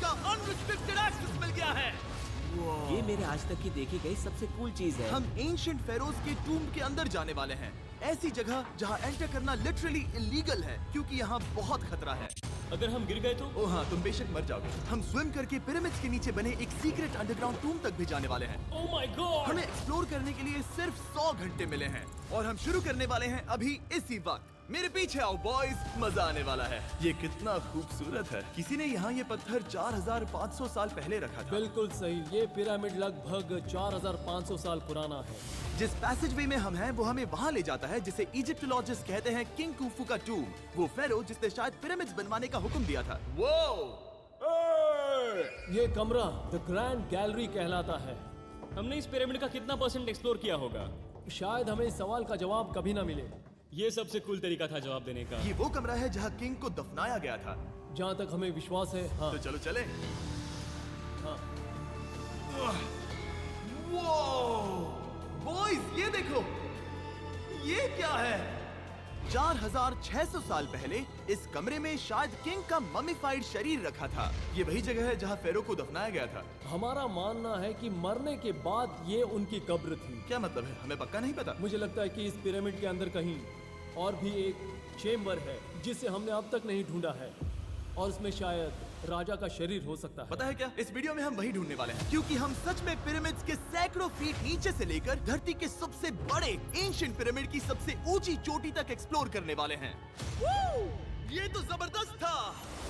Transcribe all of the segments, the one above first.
का unrestricted access मिल गया है। ये मेरे आज तक की देखी गई सबसे कूल चीज है। हम एंशिएंट फेरोज के टूम्ब के अंदर जाने वाले हैं, ऐसी जगह जहां एंटर करना लिटरली इलीगल है क्योंकि यहाँ बहुत खतरा है। अगर हम गिर गए तो? ओ हाँ, तुम बेशक मर जाओगे। हम स्विम करके पिरामिड्स के नीचे बने एक सीक्रेट अंडरग्राउंड टूम्ब तक भी जाने वाले हैं। Oh my God! हमें एक्सप्लोर करने के लिए सिर्फ 100 घंटे मिले हैं और हम शुरू करने वाले हैं अभी इसी वक्त। मेरे पीछे आओ बॉयज, मजा आने वाला है। ये कितना खूबसूरत है। किसी ने यहाँ ये पत्थर 4500 साल पहले रखा था। बिल्कुल सही, ये पिरामिड लगभग 4500 साल पुराना है। जिस पैसेजवे में हम हैं वो हमें वहाँ ले जाता है जिसे इजिप्टोलॉजिस्ट कहते हैं किंग कुफू का टूम, वो फेरो जिसने शायद पिरामिड्स बनवाने का हुक्म दिया था। वो ये कमरा द ग्रैंड गैलरी कहलाता है। हमने इस पिरामिड का कितना % एक्सप्लोर किया होगा? शायद हमें इस सवाल का जवाब कभी ना मिले। ये सबसे कूल तरीका था जवाब देने का। ये वो कमरा है जहाँ किंग को दफनाया गया था। जहाँ तक हमें विश्वास है। हाँ, तो चलो चले। हाँ। बॉयज ये देखो, ये क्या है? 4600 साल पहले इस कमरे में शायद किंग का ममीफाइड शरीर रखा था। ये वही जगह है जहाँ फेरो को दफनाया गया था। हमारा मानना है कि मरने के बाद ये उनकी कब्र थी। क्या मतलब है? हमें पक्का नहीं पता। मुझे लगता है कि इस पिरामिड के अंदर कहीं और भी एक चेम्बर है जिसे हमने अब तक नहीं ढूंढा है और उसमें शायद राजा का शरीर हो सकता है। पता है क्या, इस वीडियो में हम वही ढूंढने वाले हैं क्योंकि हम सच में पिरामिड्स के सैकड़ों फीट नीचे से लेकर धरती के सबसे बड़े एंशिएंट पिरामिड की सबसे ऊंची चोटी तक एक्सप्लोर करने वाले हैं। ये तो जबरदस्त था।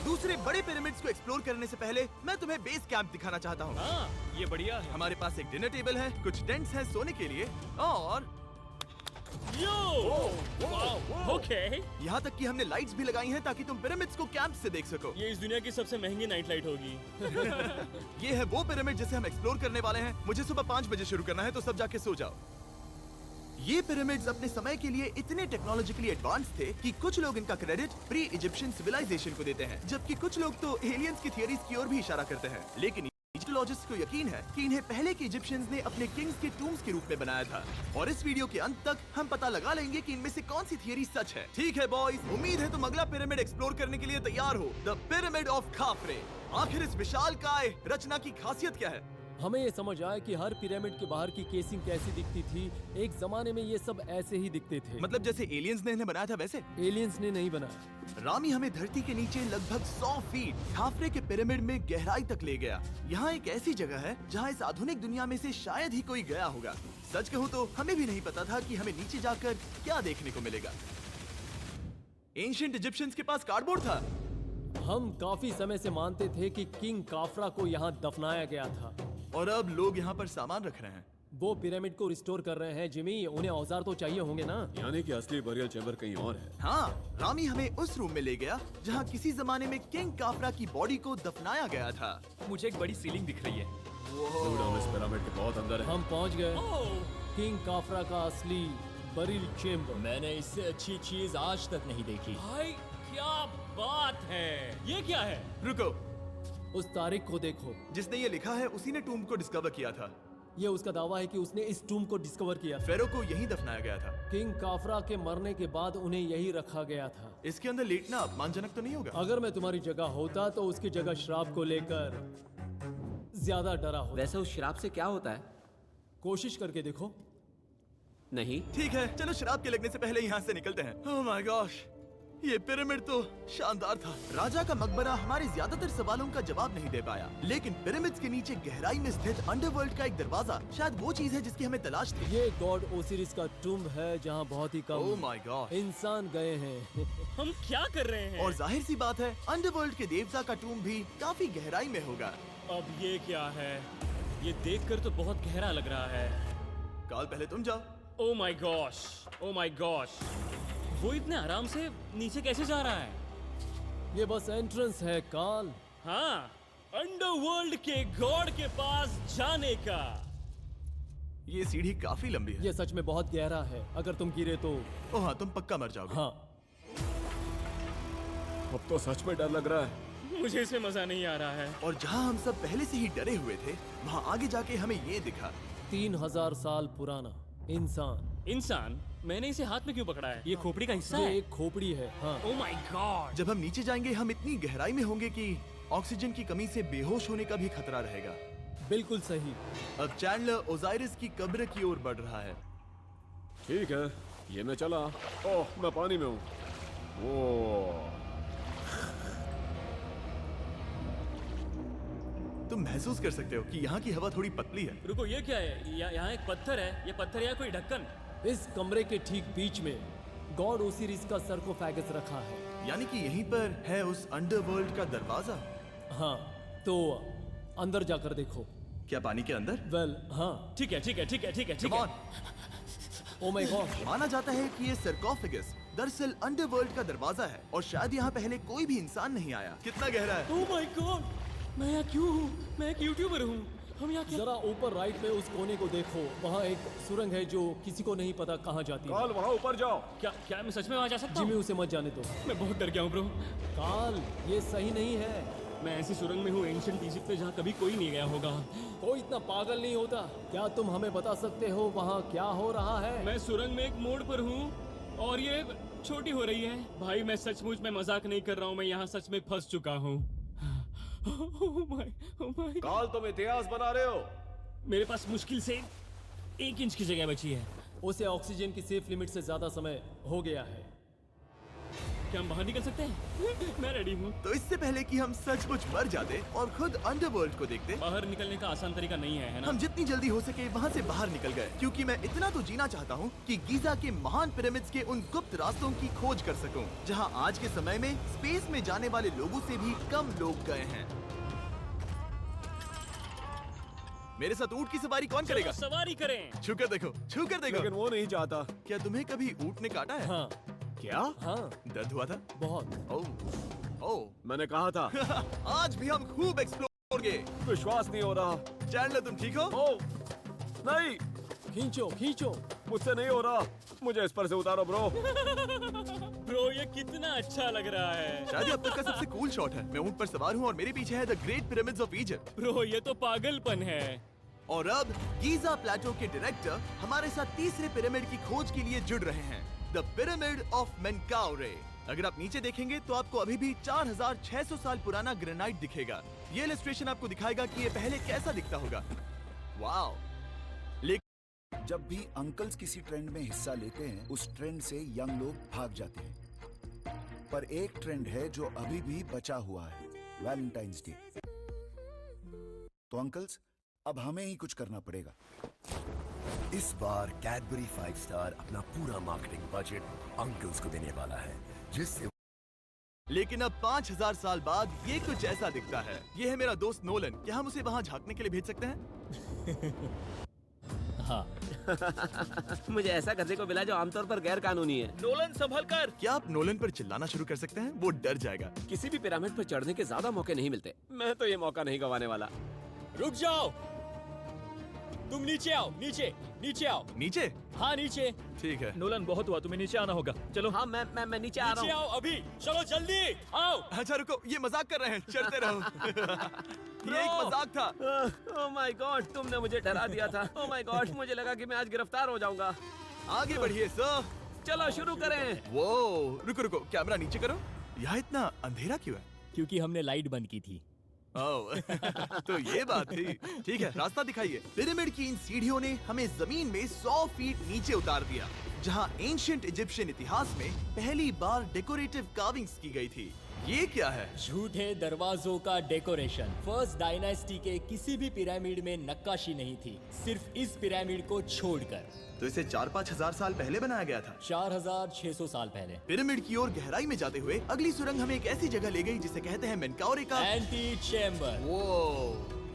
दूसरे बड़े पिरामिड्स को एक्सप्लोर करने से पहले मैं तुम्हें बेस कैंप दिखाना चाहता हूँ। हाँ, ये बढ़िया है। हमारे पास एक डिनर टेबल है, कुछ टेंट्स हैं सोने के लिए और यो! वाओ! ओके। यहाँ तक कि हमने लाइट्स भी लगाई हैं ताकि तुम पिरामिड्स को कैंप से देख सको। ये इस दुनिया की सबसे महंगी नाइट लाइट होगी। ये है वो पिरामिड जिसे हम एक्सप्लोर करने वाले हैं। मुझे सुबह 5 बजे शुरू करना है तो सब जाके सो जाओ। ये पिरामिड्स अपने समय के लिए इतने टेक्नोलॉजिकली एडवांस थे कि कुछ लोग इनका क्रेडिट प्री इजिप्शियन सिविलाइजेशन को देते हैं, जबकि कुछ लोग तो एलियंस की थियरीज की ओर भी इशारा करते हैं। लेकिन इजिप्टोलॉजिस्ट को यकीन है कि इन्हें पहले के इजिप्शियंस ने अपने किंग्स के टूम्स के रूप में बनाया था और इस वीडियो के अंत तक हम पता लगा लेंगे कि इनमें से कौन सी थियरी सच है। ठीक है बॉयज, उम्मीद है तुम अगला पिरामिड एक्सप्लोर करने के लिए तैयार हो, द पिरामिड ऑफ खाफरे। आखिर इस विशालकाय रचना की खासियत क्या है? हमें ये समझ आया कि हर पिरामिड के बाहर की केसिंग कैसी दिखती थी। एक जमाने में ये सब ऐसे ही दिखते थे। मतलब जैसे एलियंस ने इन्हें बनाया था वैसे? एलियंस ने नहीं बनाया। रामी हमें धरती के नीचे लगभग 100 फीट खाफरे के पिरामिड में गहराई तक ले गया। यहाँ एक ऐसी जगह है जहाँ इस आधुनिक दुनिया में से शायद ही कोई गया होगा। सच कहूँ तो हमें भी नहीं पता था कि हमें नीचे जाकर क्या देखने को मिलेगा। एंशिएंट इजिप्शियंस के पास कार्डबोर्ड था। हम काफी समय से मानते थे कि किंग काफरा को यहाँ दफनाया गया था और अब लोग यहाँ पर सामान रख रहे हैं। वो पिरामिड को रिस्टोर कर रहे हैं। जिमी, उन्हें औजार तो चाहिए होंगे ना? यानी कि असली बरियल चैम्बर कहीं और है। हाँ, रामी हमें उस रूम में ले गया जहाँ किसी जमाने में किंग काफरा की बॉडी को दफनाया गया था। मुझे एक बड़ी सीलिंग दिख रही है। दुड, हम इस पिरामिड के बहुत अंदर है। हम पहुँच गए ओह! किंग काफरा का असली बरिल चेम्बर। मैंने इससे अच्छी चीज आज तक नहीं देखी। भाई क्या बात है! ये क्या है? रुको, उस तारीख को देखो। जिसने ये लिखा है उसी ने टूम्ब को डिस्कवर किया था। ये उसका दावा है कि उसने इस टूम को डिस्कवर किया था। फेरो को यहीं दफनाया गया था। किंग काफरा के मरने के बाद उन्हें यही रखा गया था। इसके अंदर लेटना अपमानजनक तो नहीं होगा? अगर मैं तुम्हारी जगह होता तो उसकी जगह श्राप को लेकर ज्यादा डरा होता। वैसे उस शराब से क्या होता है? कोशिश करके देखो। नहीं। ठीक है, चलो शराब के लगने से पहले यहाँ से निकलते हैं। ओह माय गॉश, ये पिरामिड तो शानदार था। राजा का मकबरा हमारे ज्यादातर सवालों का जवाब नहीं दे पाया, लेकिन पिरामिड्स के नीचे गहराई में स्थित अंडरवर्ल्ड का एक दरवाजा शायद वो चीज है जिसकी हमें तलाश थी। ये गॉड ओसिरिस का टूम्ब है जहाँ बहुत ही ओह कम माय गॉड, इंसान गए हैं। हम क्या कर रहे हैं? और जाहिर सी बात है अंडरवर्ल्ड के देवता का टूम्ब भी काफी गहराई में होगा। अब ये क्या है? ये देखकर तो बहुत गहरा लग रहा है। काल, पहले तुम जाओ। Oh my gosh! Oh my gosh! वो इतने आराम से नीचे कैसे जा रहा है? ये बस एंट्रेंस है काल। हाँ, अंडरवर्ल्ड के गॉड के पास जाने का। ये सीढ़ी काफी लंबी है। ये सच में बहुत गहरा है। अगर तुम गिरे तो ओह हाँ, तुम पक्का मर जाओगे। हाँ। अब तो सच में डर लग रहा है। मुझे इसमें मजा नहीं आ रहा है। और जहाँ हम सब पहले से ही डरे हुए थे, वहाँ आगे जाके हमें ये दिखा। 3000 साल पुराना इंसान। इंसान? मैंने इसे हाथ में क्यों पकड़ा है? ये खोपड़ी का हिस्सा ये है? एक खोपड़ी है। हाँ। Oh my God! जब हम नीचे जाएंगे हम इतनी गहराई में होंगे कि ऑक्सीजन की कमी से बेहोश होने का भी खतरा रहेगा। बिल्कुल सही। अब चैंडलर ओजाइरिस की कब्र की ओर बढ़ रहा है। ठीक है, ये मैं चला। ओह, मैं पानी में हूँ। ओह, तुम महसूस कर सकते हो कि यहाँ की हवा थोड़ी पतली है। रुको, ये क्या है? यहाँ एक पत्थर है। ये पत्थर या कोई ढक्कन? इस कमरे के ठीक बीच में गॉड ओसिरिस का सरकोफेगस रखा है। यानी कि यहीं पर है उस अंडरवर्ल्ड का दरवाजा। हाँ, तो अंदर जाकर देखो। क्या पानी के अंदर? वेल, हाँ। ठीक है, ठीक है, ठीक है, ठीक है, ठीक Come है। on! Oh my God. माना जाता है कि ये सरकोफेगस दरअसल अंडरवर्ल्ड का दरवाजा है और शायद यहाँ पहले कोई भी इंसान नहीं आया। कितना गहरा है? ओह माय गॉड, मैं यहाँ क्यों हूँ? मैं एक यूट्यूबर हूँ। हम यहाँ क्या? जरा ऊपर राइट में उस कोने को देखो, वहाँ एक सुरंग है जो किसी को नहीं पता कहाँ जाती है। काल वहाँ ऊपर जाओ। क्या मैं सच में वहाँ जा सकता जिमी हूँ? उसे मत जाने दो। मैं बहुत डर गया हूँ ब्रो। काल, ये सही नहीं है। मैं ऐसी सुरंग में हूँ एंशिएंट इजिप्ट में जहाँ कभी कोई नहीं गया होगा। कोई इतना पागल नहीं होता। क्या तुम हमें बता सकते हो वहाँ क्या हो रहा है? मैं सुरंग में एक मोड़ पर हूँ और ये छोटी हो रही है। भाई मैं सचमुच में मजाक नहीं कर रहा हूँ, मैं यहाँ सच में फंस चुका हूँ। Oh my. काल, तुम इतिहास बना रहे हो। मेरे पास मुश्किल से 1 इंच की जगह बची है। उसे ऑक्सीजन की सेफ लिमिट से ज्यादा समय हो गया है। क्या हम बाहर निकल सकते हैं? मैं रेडी हूँ। तो इससे पहले कि हम सचमुच मर जाते और खुद अंडरवर्ल्ड को देखते, बाहर निकलने का आसान तरीका नहीं है ना? हम जितनी जल्दी हो सके वहाँ से बाहर निकल गए, क्योंकि मैं इतना तो जीना चाहता हूँ कि गीजा के महान पिरामिड्स के उन गुप्त रास्तों की खोज कर सकूं, जहाँ आज के समय में स्पेस में जाने वाले लोगों से भी कम लोग गए हैं। मेरे साथ ऊंट की सवारी कौन चलो करेगा? सवारी करें। छू कर देखो, छू कर देखो। लेकिन वो नहीं चाहता। क्या तुम्हें कभी ऊंट ने काटा है? हाँ क्या? हाँ, दर्द हुआ था? बहुत। ओह, मैंने कहा था। आज भी हम खूब एक्सप्लोर करेंगे। विश्वास नहीं हो रहा। चैंडलर, तुम ठीक हो? ओह, नहीं, खींचो खींचो। मुझसे नहीं हो रहा। मुझे इस पर से उतारो ब्रो। ब्रो ये कितना अच्छा लग रहा है। शायद ये अब तक का सबसे कूल शॉट है। मैं ऊंट पर सवार हूँ और मेरे पीछे है the great pyramids of Egypt. Bro ये तो पागलपन है। और अब गीजा प्लेटो के डायरेक्टर हमारे साथ तीसरे पिरामिड की खोज के लिए जुड़ रहे हैं, द पिरामिड ऑफ मेनकाउरे। अगर आप नीचे देखेंगे तो आपको अभी भी 4600 साल पुराना ग्रेनाइट दिखेगा। ये इलस्ट्रेशन आपको दिखाएगा कि ये पहले कैसा दिखता होगा। वाओ! जब भी अंकल्स किसी ट्रेंड में हिस्सा लेते हैं, उस ट्रेंड से यंग लोग भाग जाते हैं। पर एक ट्रेंड है जो अभी भी बचा हुआ है, वैलेंटाइंस डे। तो अंकल्स, अब हमें ही कुछ करना पड़ेगा। इस बार कैडबरी 5 स्टार अपना पूरा मार्केटिंग बजट अंकल्स को देने वाला है, जिससे लेकिन अब 5000 साल बाद ये कुछ ऐसा दिखता है। ये है मेरा दोस्त नोलन। क्या हम उसे वहाँ झांकने के लिए भेज सकते हैं? हाँ। मुझे ऐसा करने को मिला जो आमतौर पर गैर कानूनी है। नोलन संभल कर। क्या आप नोलन पर चिल्लाना शुरू कर सकते हैं? वो डर जाएगा। किसी भी पिरामिड पर चढ़ने के ज्यादा मौके नहीं मिलते। मैं तो ये मौका नहीं गंवाने वाला। रुक जाओ, तुम नीचे आओ। नीचे नीचे आओ। नीचे? हाँ नीचे। ठीक है। नोलन बहुत हुआ, तुम्हें नीचे आना होगा। चलो। हाँ मैं नीचे आ नीचे रहा हूँ। आओ अभी। चलो जल्दी आओ। अच्छा रुको, ये मजाक कर रहे हैं। चढ़ते रहो। ये एक मजाक था। ओह माय गॉड, तुमने मुझे डरा दिया था। ओह माय गॉड, मुझे लगा कि मैं आज गिरफ्तार हो जाऊंगा। आगे बढ़िए सर। चलो शुरू करें। वो रुको रुको, कैमरा नीचे करो। यहाँ इतना अंधेरा क्यों है? क्योंकि हमने लाइट बंद की थी। ओह, तो ये बात थी। ठीक है, रास्ता दिखाइए। पिरामिड की इन सीढ़ियों ने हमें जमीन में 100 फीट नीचे उतार दिया, जहाँ एंशिएंट इजिप्शियन इतिहास में पहली बार डेकोरेटिव कार्विंग्स की गई थी। ये क्या है? झूठे दरवाजों का डेकोरेशन। फर्स्ट डायनेस्टी के किसी भी पिरामिड में नक्काशी नहीं थी, सिर्फ इस पिरामिड को छोड़कर। तो इसे 4-5 हजार साल पहले बनाया गया था। 4600 साल पहले। पिरामिड की ओर गहराई में जाते हुए अगली सुरंग हमें एक ऐसी जगह ले गई जिसे कहते हैं मेनकाउरे का एंटी चैम्बर। वो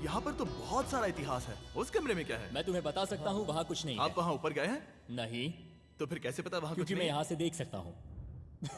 यहाँ पर तो बहुत सारा इतिहास है। उस कमरे में क्या है? मैं तुम्हें बता सकता हूँ, वहाँ कुछ नहीं आप है। वहाँ ऊपर गए हैं? नहीं, तो फिर कैसे पता वहाँ कुछ क्योंकि मैं नहीं? यहाँ से देख सकता हूँ।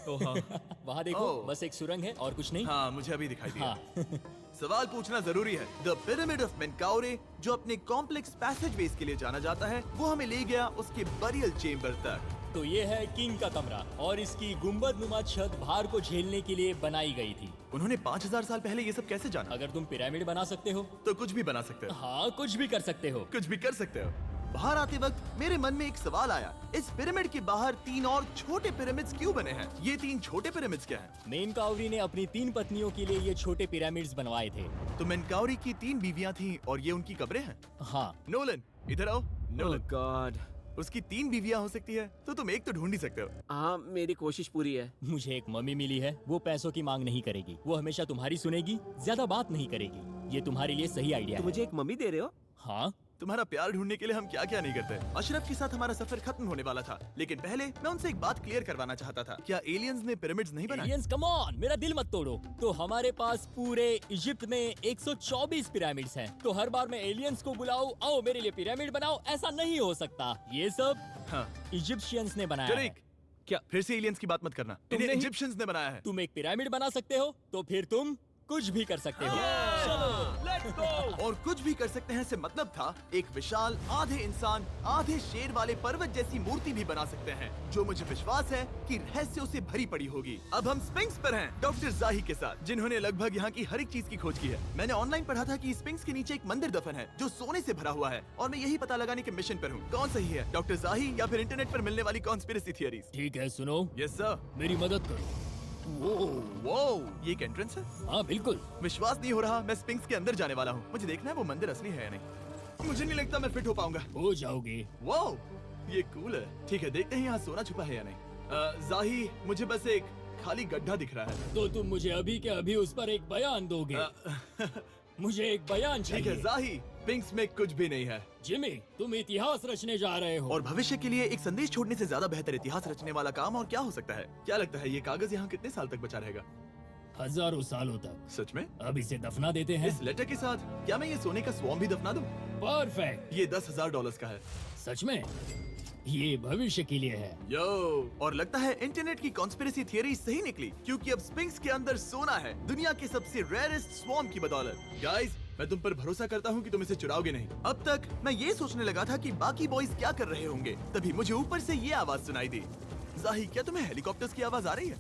वहाँ देखो, ओह। बस एक सुरंग है और कुछ नहीं। हाँ, मुझे अभी दिखाई दिया। हाँ। सवाल पूछना जरूरी है। द पिरामिड ऑफ मेनकाउरे, जो अपने कॉम्प्लेक्स पैसेजवेज के लिए जाना जाता है, वो हमें ले गया उसके बरियल चेम्बर तक। तो ये है किंग का कमरा और इसकी गुंबद नुमा छत भार को झेलने के लिए बनाई गई थी। उन्होंने 5000 साल पहले ये सब कैसे जाना? अगर तुम पिरामिड बना सकते हो तो कुछ भी बना सकते हो। हाँ कुछ भी कर सकते हो। कुछ भी कर सकते हो। बाहर आते वक्त मेरे मन में एक सवाल आया, इस पिरामिड के बाहर 3 और छोटे पिरामिड्स क्यों बने हैं? ये 3 छोटे पिरामिड्स क्या हैं? मेनकाउरी ने अपनी 3 पत्नियों के लिए ये छोटे पिरामिड्स बनवाए थे। तो मेनकाउरी की 3 बीवियां थीं और ये उनकी कब्रें हैं। हाँ, नोलन इधर आओ। ओह नोलन, गॉड। उसकी 3 बीवियां हो सकती है तो तुम एक तो ढूंढ ही सकते हो। हाँ, मेरी कोशिश पूरी है। मुझे एक मम्मी मिली है, वो पैसों की मांग नहीं करेगी, वो हमेशा तुम्हारी सुनेगी, ज्यादा बात नहीं करेगी। ये तुम्हारे लिए सही आइडिया तो है। मुझे एक मम्मी दे रहे हो? हाँ, तुम्हारा प्यार ढूंढने के लिए हम क्या क्या नहीं करते। अशरफ के साथ हमारा सफर खत्म होने वाला था, लेकिन पहले मैं उनसे एक बात क्लियर करवाना चाहता था। क्या एलियंस ने पिरामिड्स नहीं बनाए? एलियंस कम ऑन, मेरा दिल मत तोड़ो। तो हमारे पास पूरे इजिप्ट में 124 पिरामिड्स हैं। तो हर बार मैं एलियंस को बुलाऊं, आओ मेरे लिए पिरामिड बनाओ, ऐसा नहीं हो सकता। ये सब हाँ, इजिप्शियंस ने बनाया है। जरीक, क्या फिर से एलियंस की बात मत करना। तुमने इन्हें ही- इजिप्शियंस ने बनाया है। तुम एक पिरामिड बना सकते हो, तो फिर तुम कुछ भी कर सकते हो। और कुछ भी कर सकते हैं से मतलब था एक विशाल आधे इंसान आधे शेर वाले पर्वत जैसी मूर्ति भी बना सकते हैं, जो मुझे विश्वास है कि रहस्यों से भरी पड़ी होगी। अब हम स्पिंक्स पर हैं, डॉक्टर जाही के साथ, जिन्होंने लगभग यहाँ की हर एक चीज की खोज की है। मैंने ऑनलाइन पढ़ा था कि स्पिंक्स के नीचे एक मंदिर दफन है जो सोने से भरा हुआ है, और मैं यही पता लगाने के मिशन पर हूँ। कौन सही है, डॉक्टर जाही या फिर इंटरनेट पर मिलने वाली कॉन्स्पिरेसी थियरीज? ठीक है, सुनो, यस सर। मेरी मदद करो। वो ये एक एंट्रेंस है? हाँ बिल्कुल। विश्वास नहीं हो रहा, मैं स्पिंक्स के अंदर जाने वाला हूँ। मुझे देखना है वो मंदिर असली है या नहीं। मुझे नहीं लगता मैं फिट हो पाऊंगा। हो जाओगे। वो ये कूल है। ठीक है, देखते हैं यहाँ सोना छुपा है या नहीं। जाही, मुझे बस एक खाली गड्ढा दिख रहा है। तो तुम मुझे अभी के अभी उस पर एक बयान दोगे? मुझे एक बयान ठीक है चाहिए। जाही, पिंक्स में कुछ भी नहीं है। जिमी, तुम इतिहास रचने जा रहे हो। और भविष्य के लिए एक संदेश छोड़ने से ज्यादा बेहतर इतिहास रचने वाला काम और क्या हो सकता है? क्या लगता है ये कागज यहाँ कितने साल तक बचा रहेगा? हजारों सालों तक। सच में? अब इसे दफना देते हैं। इस लेटर के साथ क्या मैं ये सोने का स्वॉर्म भी दफना दूं? परफेक्ट। ये $10,000 का है। सच में? ये भविष्य के लिए है। यो, और लगता है इंटरनेट की कॉन्स्पिरेसी थियरी सही निकली, क्योंकि अब स्पिंक्स के अंदर सोना है, दुनिया के सबसे रेयरेस्ट स्वॉर्म की बदौलत। गाइस, मैं तुम पर भरोसा करता हूँ कि तुम इसे चुराओगे नहीं। अब तक मैं ये सोचने लगा था कि बाकी बॉयज क्या कर रहे होंगे, तभी मुझे ऊपर से ये आवाज सुनाई दी। जाही, क्या तुम्हें हेलीकॉप्टर्स की आवाज आ रही है?